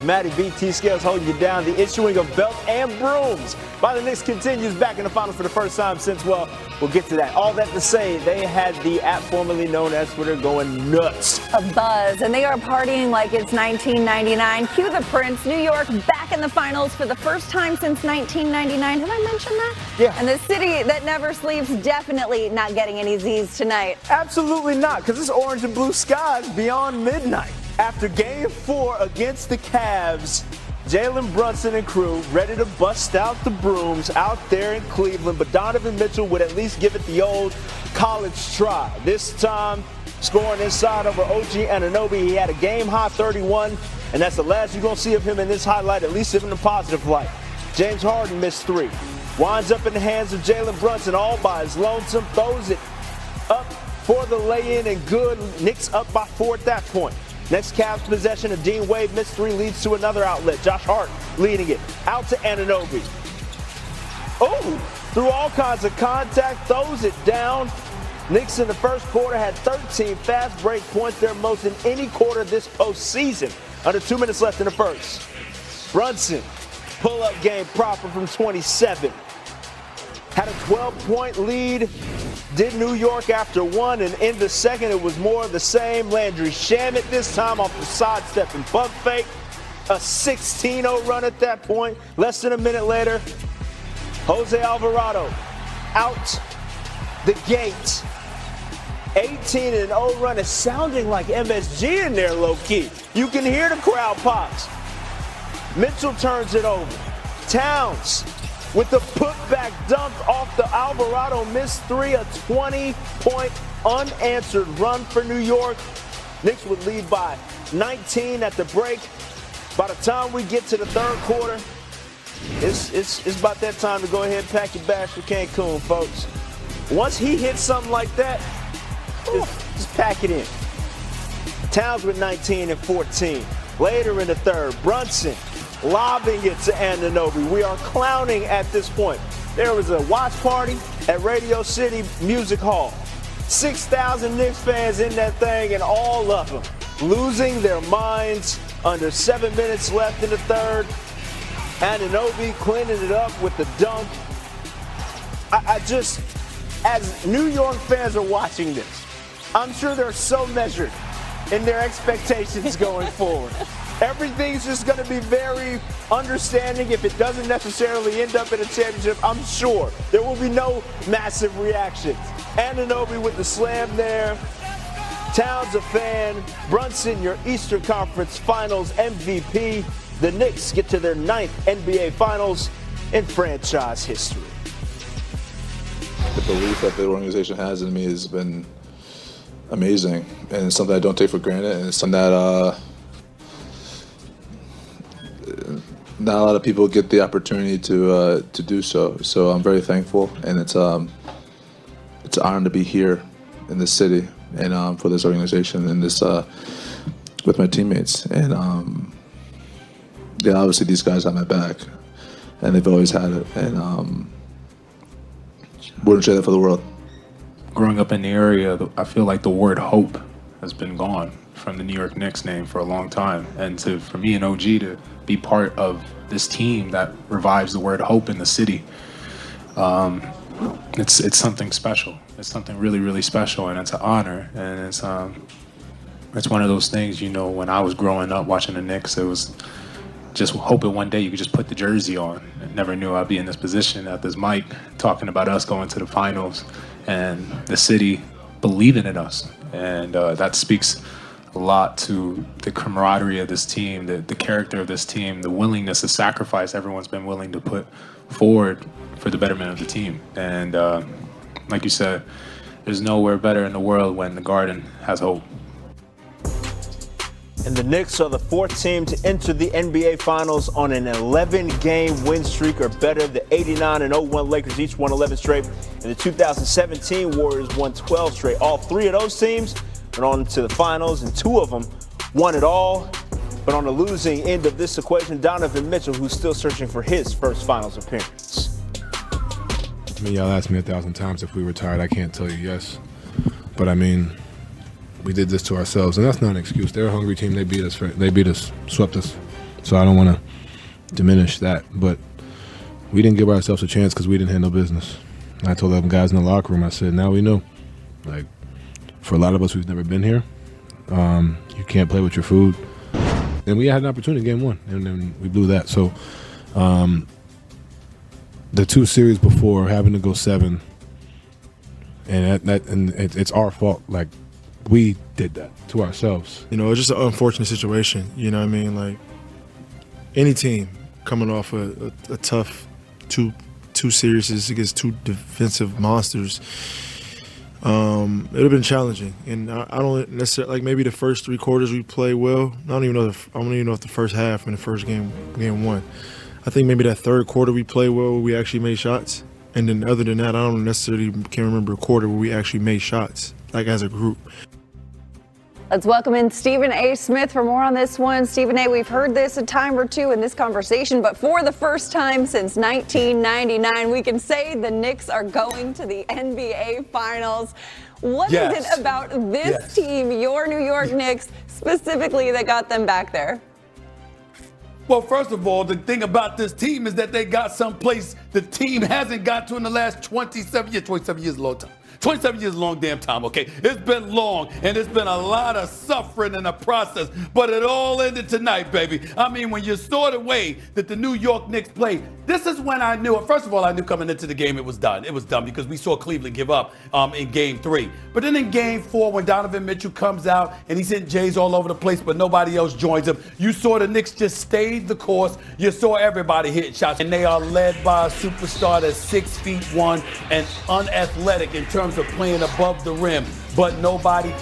Matty B, T-Scales holding you down. The issuing of belts and brooms by the Knicks continues back in the finals for the first time since, well, we'll get to that. All that to say, they had the app formerly known as Twitter going nuts. A buzz, and they are partying like it's 1999. Cue the Prince. New York back in the finals for the first time since 1999. Did I mention that? Yeah. And the city that never sleeps definitely not getting any Z's tonight. Absolutely not, because it's orange and blue skies beyond midnight. After Game 4 against the Cavs, Jalen Brunson and crew ready to bust out the brooms out there in Cleveland, but Donovan Mitchell would at least give it the old college try. This time, scoring inside over OG Anunoby. He had a game-high 31, and that's the last you're going to see of him in this highlight, at least in the positive light. James Harden missed 3. Winds up in the hands of Jalen Brunson all by his lonesome, throws it up for the lay-in, and good. Knicks up by 4 at that point. Next Cavs possession, a Dean Wade missed 3 leads to another outlet. Josh Hart leading it. Out to Anunoby. Oh, through all kinds of contact, throws it down. Knicks in the first quarter had 13 fast break points, their most in any quarter this postseason. Under 2 minutes left in the first. Brunson, pull-up game proper from 27. Had a 12-point lead. Did New York after 1, and in the second it was more of the same. Landry Shamet this time off the sidestep and bump fake. A 16-0 run at that point. Less than a minute later, Jose Alvarado out the gate. 18-0 run. It's sounding like MSG in there low-key. You can hear the crowd pops. Mitchell turns it over. Towns with the putback dunk off the Alvarado missed 3, a 20-point unanswered run for New York. Knicks would lead by 19 at the break. By the time we get to the third quarter, it's about that time to go ahead and pack your bags for Cancun, folks. Once he hits something like that, just pack it in. Towns with 19 and 14. Later in the third, Brunson lobbing it to Anunoby. We are clowning at this point. There was a watch party at Radio City Music Hall. 6,000 Knicks fans in that thing, and all of them losing their minds. Under 7 minutes left in the third. Anunoby cleaning it up with the dunk. I just, as New York fans are watching this, I'm sure they're so measured in their expectations going forward. Everything's just going to be very understanding. If it doesn't necessarily end up in a championship, I'm sure there will be no massive reactions. Anunoby with the slam there. Towns a fan. Brunson, your Eastern Conference Finals MVP. The Knicks get to their 9th NBA Finals in franchise history. The belief that the organization has in me has been amazing, and it's something I don't take for granted, and it's something that not a lot of people get the opportunity to do so. So I'm very thankful, and it's an honor to be here in this city and for this organization and this with my teammates. And yeah, obviously these guys have my back, and they've always had it, and wouldn't trade that for the world. Growing up in the area, I feel like the word hope has been gone from the New York Knicks name for a long time. And for me and OG to be part of this team that revives the word hope in the city, it's something special. It's something really, really special, and it's an honor. And it's one of those things, you know, when I was growing up watching the Knicks, it was just hoping one day you could just put the jersey on. I never knew I'd be in this position at this mic talking about us going to the finals and the city believing in us. And that speaks a lot to the camaraderie of this team, the character of this team, the willingness to sacrifice everyone's been willing to put forward for the betterment of the team. And like you said, there's nowhere better in the world when the Garden has hope. And the Knicks are the 4th team to enter the NBA Finals on an 11-game win streak or better. The 89 and 01 Lakers each won 11 straight, and the 2017 Warriors won 12 straight. All 3 of those teams went on to the finals, and 2 of them won it all. But on the losing end of this equation, Donovan Mitchell, who's still searching for his first finals appearance. I mean, y'all asked me 1,000 times if we retired. I can't tell you yes. But I mean, we did this to ourselves, and that's not an excuse. They're a hungry team. They beat us. They beat us, swept us. So I don't want to diminish that. But we didn't give ourselves a chance because we didn't have no business. And I told them guys in the locker room, I said, now we know. Like, for a lot of us who've never been here, you can't play with your food. And we had an opportunity in game 1, and then we blew that. So the 2 series before, having to go 7, and it's our fault. Like, we did that to ourselves. You know, it's just an unfortunate situation. You know what I mean? Like, any team coming off a tough two series against 2 defensive monsters, it would have been challenging. And I don't necessarily, like, maybe the first 3 quarters we play well. I don't even know if the first half in the first game 1. I think maybe that 3rd quarter we played well where we actually made shots. And then other than that, I don't necessarily can remember a quarter where we actually made shots, like as a group. Let's welcome in Stephen A. Smith for more on this one. Stephen A., we've heard this a time or two in this conversation, but for the first time since 1999, we can say the Knicks are going to the NBA Finals. What is it about this team, your New York Knicks, specifically that got them back there? Well, first of all, the thing about this team is that they got someplace the team hasn't got to in the last 27 years. 27 years is a long time. 27 years is a long damn time, okay? It's been long, and it's been a lot of suffering in the process, but it all ended tonight, baby. I mean, when you saw the way that the New York Knicks played, this is when I knew it. First of all, I knew coming into the game it was done. It was done because we saw Cleveland give up in Game 3. But then in Game 4, when Donovan Mitchell comes out and he's hitting Jays all over the place, but nobody else joins him, you saw the Knicks just stayed the course. You saw everybody hitting shots, and they are led by a superstar that's 6'1" and unathletic in terms of playing above the rim, but nobody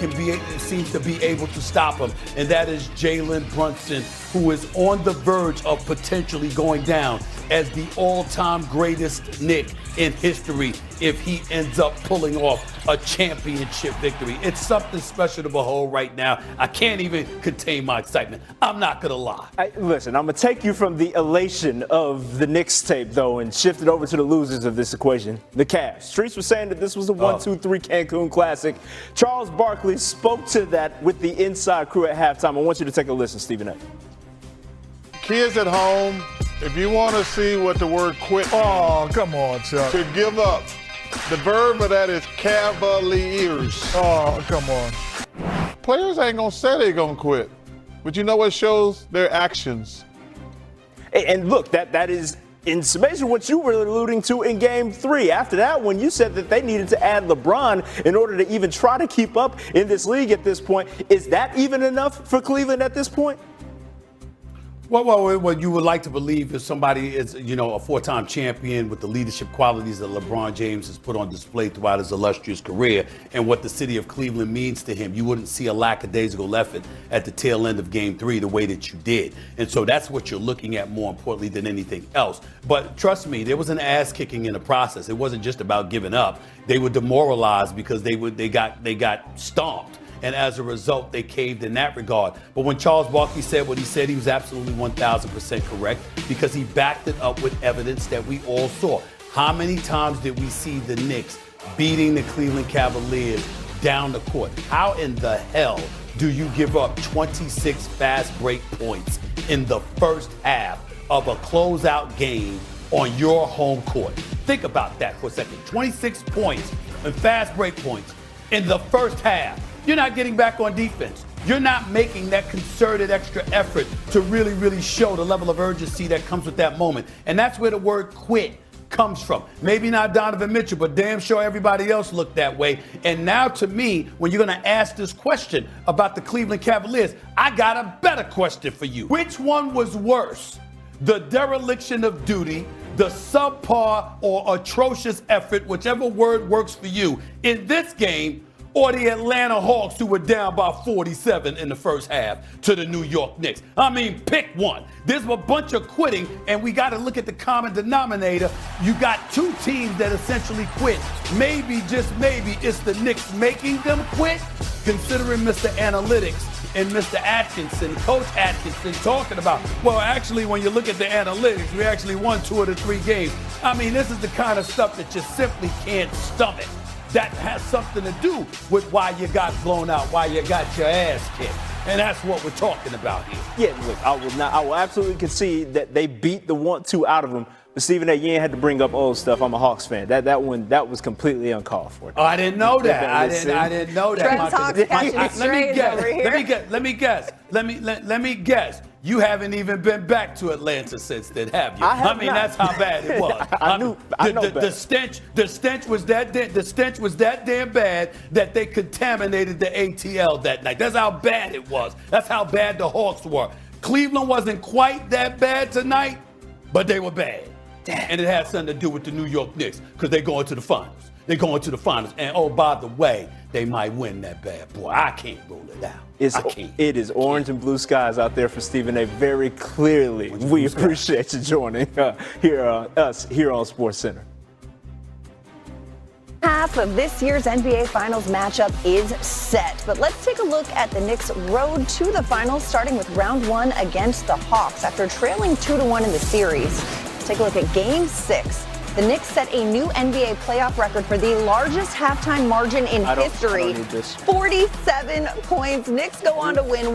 seems to be able to stop him, and that is Jalen Brunson, who is on the verge of potentially going down as the all-time greatest Knick in history if he ends up pulling off a championship victory. It's something special to behold right now. I can't even contain my excitement. I'm not going to lie. Listen, I'm going to take you from the elation of the Knicks tape, though, and shift it over to the losers of this equation, the Cavs. Streets was saying that this was a 1-2-3 Cancun Classic. Charles Barkley spoke to that with the inside crew at halftime. I want you to take a listen, Stephen A. Kids at home, if you want to see what the word quit means, oh, come on, Chuck. to give up, the verb of that is cavaliers. Oh, come on. Players ain't going to say they're going to quit, but you know what shows? Their actions. And look, that is in summation what you were alluding to in Game 3. After that one, you said that they needed to add LeBron in order to even try to keep up in this league at this point. Is that even enough for Cleveland at this point? Well, what you would like to believe is somebody is, a 4-time champion with the leadership qualities that LeBron James has put on display throughout his illustrious career and what the city of Cleveland means to him. You wouldn't see a lackadaisical effort at the tail end of Game 3 the way that you did. And so that's what you're looking at more importantly than anything else. But trust me, there was an ass kicking in the process. It wasn't just about giving up. They were demoralized because they got stomped. And as a result, they caved in that regard. But when Charles Barkley said what he said, he was absolutely 1,000% correct because he backed it up with evidence that we all saw. How many times did we see the Knicks beating the Cleveland Cavaliers down the court? How in the hell do you give up 26 fast break points in the first half of a closeout game on your home court? Think about that for a second. 26 points and fast break points in the first half. You're not getting back on defense. You're not making that concerted extra effort to really, really show the level of urgency that comes with that moment. And that's where the word quit comes from. Maybe not Donovan Mitchell, but damn sure everybody else looked that way. And now to me, when you're going to ask this question about the Cleveland Cavaliers, I got a better question for you. Which one was worse? The dereliction of duty, the subpar or atrocious effort, whichever word works for you, in this game, or the Atlanta Hawks who were down by 47 in the first half to the New York Knicks? I mean, pick one. There's a bunch of quitting, and we got to look at the common denominator. You got 2 teams that essentially quit. Maybe, just maybe, it's the Knicks making them quit, considering Mr. Analytics and Mr. Atkinson, Coach Atkinson, talking about, well, actually, when you look at the analytics, we actually won 2 of the 3 games. I mean, this is the kind of stuff that you simply can't stomach. That has something to do with why you got blown out, why you got your ass kicked. And that's what we're talking about here. Yeah, look, I will absolutely concede that they beat the want-to out of them. But Stephen A. You ain't had to bring up old stuff. I'm a Hawks fan. That was completely uncalled for. Oh, I didn't know that. I didn't know that. Trent's Hawks catching the strays over here. Let me guess. You haven't even been back to Atlanta since then, have you? I mean, that's how bad it was. I know the stench was that damn bad that they contaminated the ATL that night. That's how bad it was. That's how bad the Hawks were. Cleveland wasn't quite that bad tonight, but they were bad. Damn. And it had something to do with the New York Knicks because they're going to the finals. They're going to the finals. And, oh, by the way, they might win that bad boy. I can't rule it out. It is orange and blue skies out there for Stephen A. Very clearly. We appreciate you joining us here on SportsCenter. Half of this year's NBA Finals matchup is set, but let's take a look at the Knicks' road to the finals, starting with round 1 against the Hawks. After trailing 2-1 in the series, let's take a look at Game 6. The Knicks set a new NBA playoff record for the largest halftime margin in history, 47 points. Knicks go on to win